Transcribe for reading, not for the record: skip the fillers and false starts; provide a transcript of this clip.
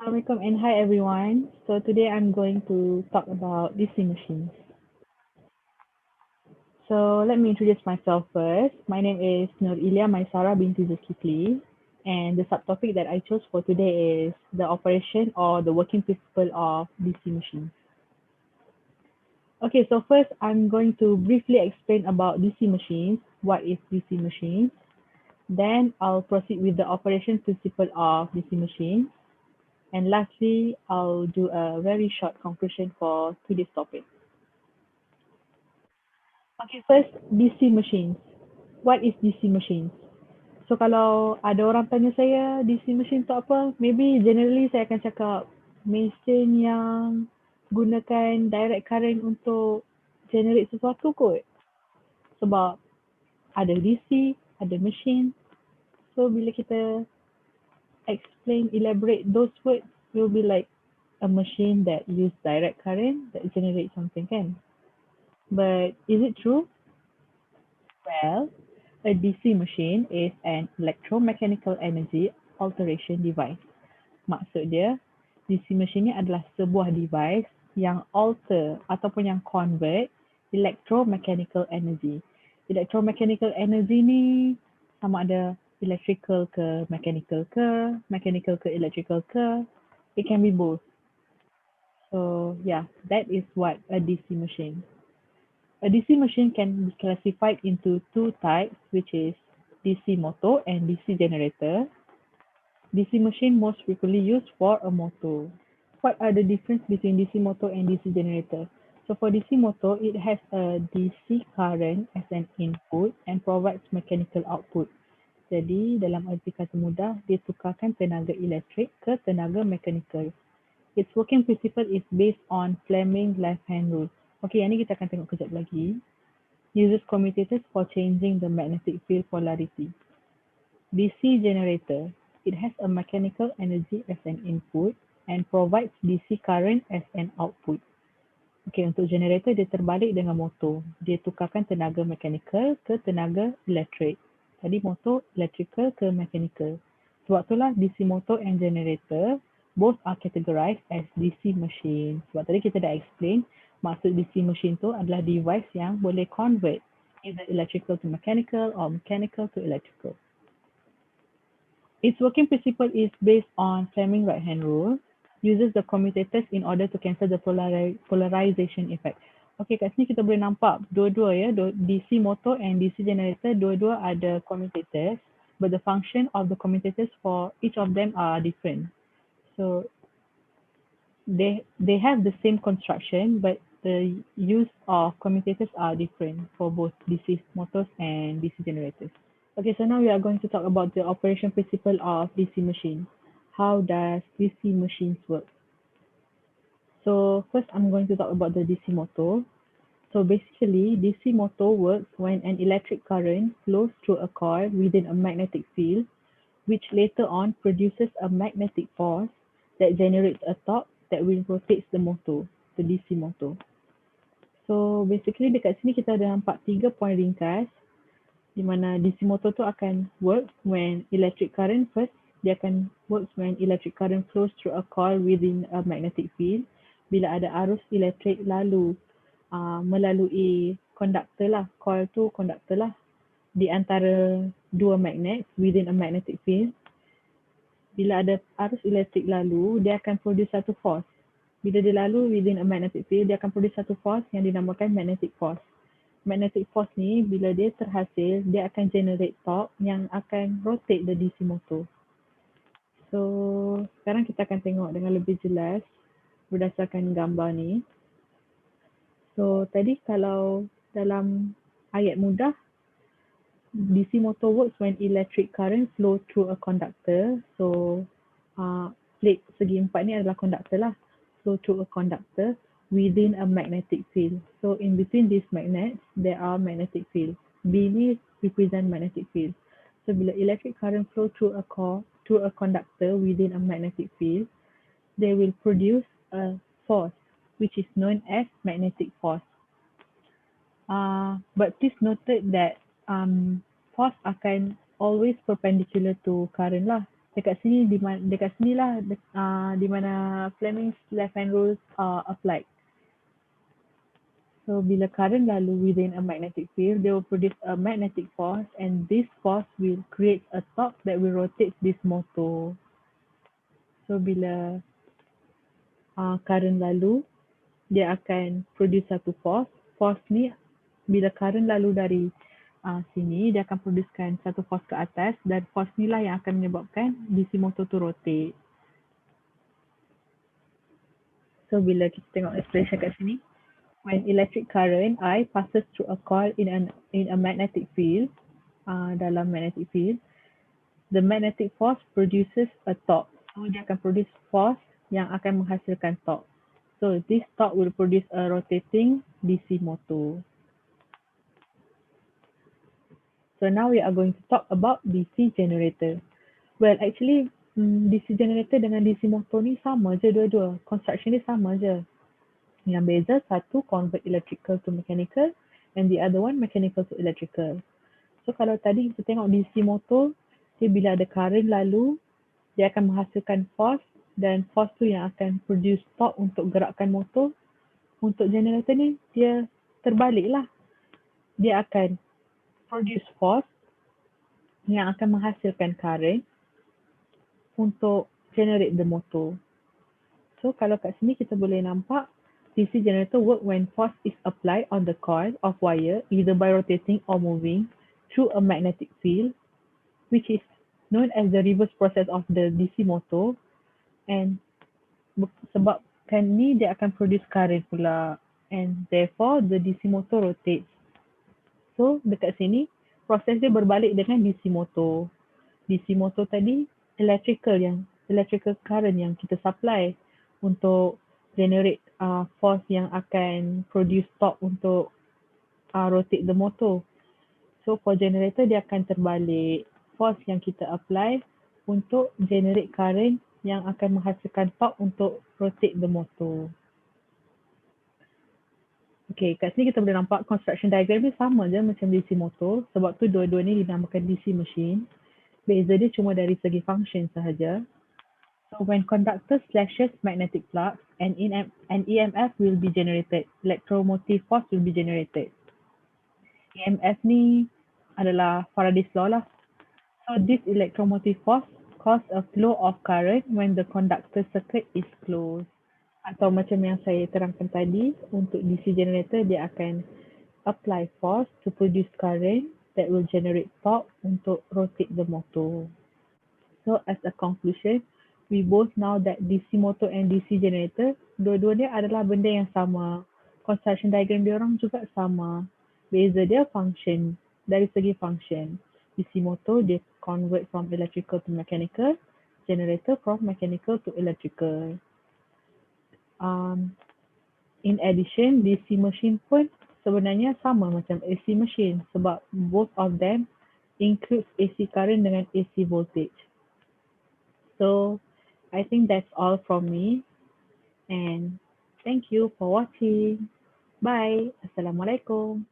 Assalamualaikum and hi everyone. So today I'm going to talk about DC machines. So let me introduce myself first. My name is Elya Maisarah Binti Zulkifli, and the subtopic that I chose for today is the operation or the working principle of DC machines. Okay, so first I'm going to briefly explain about DC machines. What is DC machines? Then I'll proceed with the operation principle of DC machines. And lastly, I'll do a very short conclusion for today's topic. Okay, first, DC machines. What is DC machines? So kalau ada orang tanya saya DC machine tu apa, maybe generally saya akan cakap mesin yang gunakan direct current untuk generate sesuatu kot. Sebab ada DC, ada machine. So bila kita explain, elaborate those words, will be like a machine that use direct current that generate something kan. But is it true? Well, a DC machine is an electromechanical energy alteration device. Maksud dia, DC machine ni adalah sebuah device yang alter ataupun yang convert electromechanical energy. Electromechanical energy ni sama ada electrical ke mechanical ke electrical ke, it can be both. So yeah, that is what a DC machine. A DC machine can be classified into two types, which is DC motor and DC generator. DC machine most frequently used for a motor. What are the difference between DC motor and DC generator? So for DC motor, it has a DC current as an input and provides mechanical output. Jadi dalam arti kata mudah, dia tukarkan tenaga elektrik ke tenaga mechanical. Its working principle is based on Fleming's left-hand rule. Okay, yang ni kita akan tengok kejap lagi. Uses commutators for changing the magnetic field polarity. DC generator. It has a mechanical energy as an input and provides DC current as an output. Okay, untuk generator dia terbalik dengan motor. Dia tukarkan tenaga mechanical ke tenaga elektrik. Tadi motor electrical ke mechanical. Sebab itulah DC motor and generator both are categorized as DC machine. Sebab tadi kita dah explain maksud DC machine tu adalah device yang boleh convert either electrical to mechanical or mechanical to electrical. Its working principle is based on Fleming's right-hand rule, uses the commutators in order to cancel the polarization effect. Okay, kat sini kita boleh nampak dua-dua ya, DC motor and DC generator, dua-dua ada commutators, but the function of the commutators for each of them are different. So they have the same construction, but the use of commutators are different for both DC motors and DC generators. Okay, so now we are going to talk about the operation principle of DC machine. How does DC machines work? So first I'm going to talk about the DC motor. So basically, DC motor works when an electric current flows through a coil within a magnetic field, which later on produces a magnetic force that generates a torque that will rotate the motor, the DC motor. So basically dekat sini kita ada nampak 3 poin ringkas di mana DC motor tu akan work when electric current first, dia akan work when electric current flows through a coil within a magnetic field. Bila ada arus elektrik lalu melalui conductor lah, coil tu conductor lah di antara dua magnet within a magnetic field. Bila ada arus elektrik lalu, dia akan produce satu force. Bila dia lalu within a magnetic field, dia akan produce satu force yang dinamakan magnetic force. Magnetic force ni, bila dia terhasil, dia akan generate torque yang akan rotate the DC motor. So, sekarang kita akan tengok dengan lebih jelas berdasarkan gambar ni. So, tadi kalau dalam ayat mudah, DC motor works when electric current flow through a conductor. So, plate segi empat ni adalah conductor lah. Flow through a conductor within a magnetic field. So, in between these magnets, there are magnetic fields. B ni represent magnetic field. So, bila electric current flow through a conductor within a magnetic field, they will produce a force, which is known as magnetic force. But please note that force akan always perpendicular to current lah. dekat sini dekat sinilah di mana Fleming's left hand rules are applied. So bila current lalu within a magnetic field, they will produce a magnetic force, and this force will create a torque that will rotate this motor. So bila current lalu, dia akan produce satu force. Force ni bila current lalu dari sini, dia akan producekan satu force ke atas, dan force ni lah yang akan menyebabkan DC motor tu rotate. So bila kita tengok expression kat sini, when electric current I passes through a coil in a magnetic field, dalam magnetic field, the magnetic force produces a torque. So dia akan produce force yang akan menghasilkan torque. So this torque will produce a rotating DC motor. So now we are going to talk about DC generator. Well, actually DC generator dengan DC motor ni sama je dua-dua. Construction ni sama je. Yang beza satu convert electrical to mechanical and the other one mechanical to electrical. So kalau tadi kita tengok DC motor, dia bila ada current lalu, dia akan menghasilkan force dan force tu yang akan produce torque untuk gerakkan motor. Untuk generator ni, dia terbalik lah. Dia akan produce force yang akan menghasilkan current untuk generate the motor. So kalau kat sini kita boleh nampak DC generator work when force is applied on the coil of wire either by rotating or moving through a magnetic field, which is known as the reverse process of the DC motor, and sebabkan ni dia akan produce current pula, and therefore the DC motor rotates. So dekat sini proses dia berbalik dengan DC motor. DC motor tadi electrical current yang kita supply untuk generate force yang akan produce torque untuk rotate the motor. So for generator dia akan terbalik, force yang kita apply untuk generate current yang akan menghasilkan torque untuk rotate the motor. Okay, kat sini kita boleh nampak construction diagram ni sama je macam DC motor, sebab tu dua-dua ni dinamakan DC machine. Beza dia cuma dari segi function sahaja. So when conductor slashes magnetic flux, an EMF will be generated. Electromotive force will be generated. EMF ni adalah Faraday's law lah. So this electromotive force cause a flow of current when the conductor circuit is closed. Atau macam yang saya terangkan tadi, untuk DC generator dia akan apply force to produce current that will generate torque untuk rotate the motor. So as a conclusion, we both know that DC motor and DC generator, dua-duanya adalah benda yang sama. Construction diagram dia orang juga sama. Beza dia function, dari segi function. DC motor dia convert from electrical to mechanical, generator from mechanical to electrical. In addition, DC machine pun sebenarnya sama macam AC machine sebab both of them includes AC current dengan AC voltage. So, I think that's all from me, and thank you for watching. Bye. Assalamualaikum.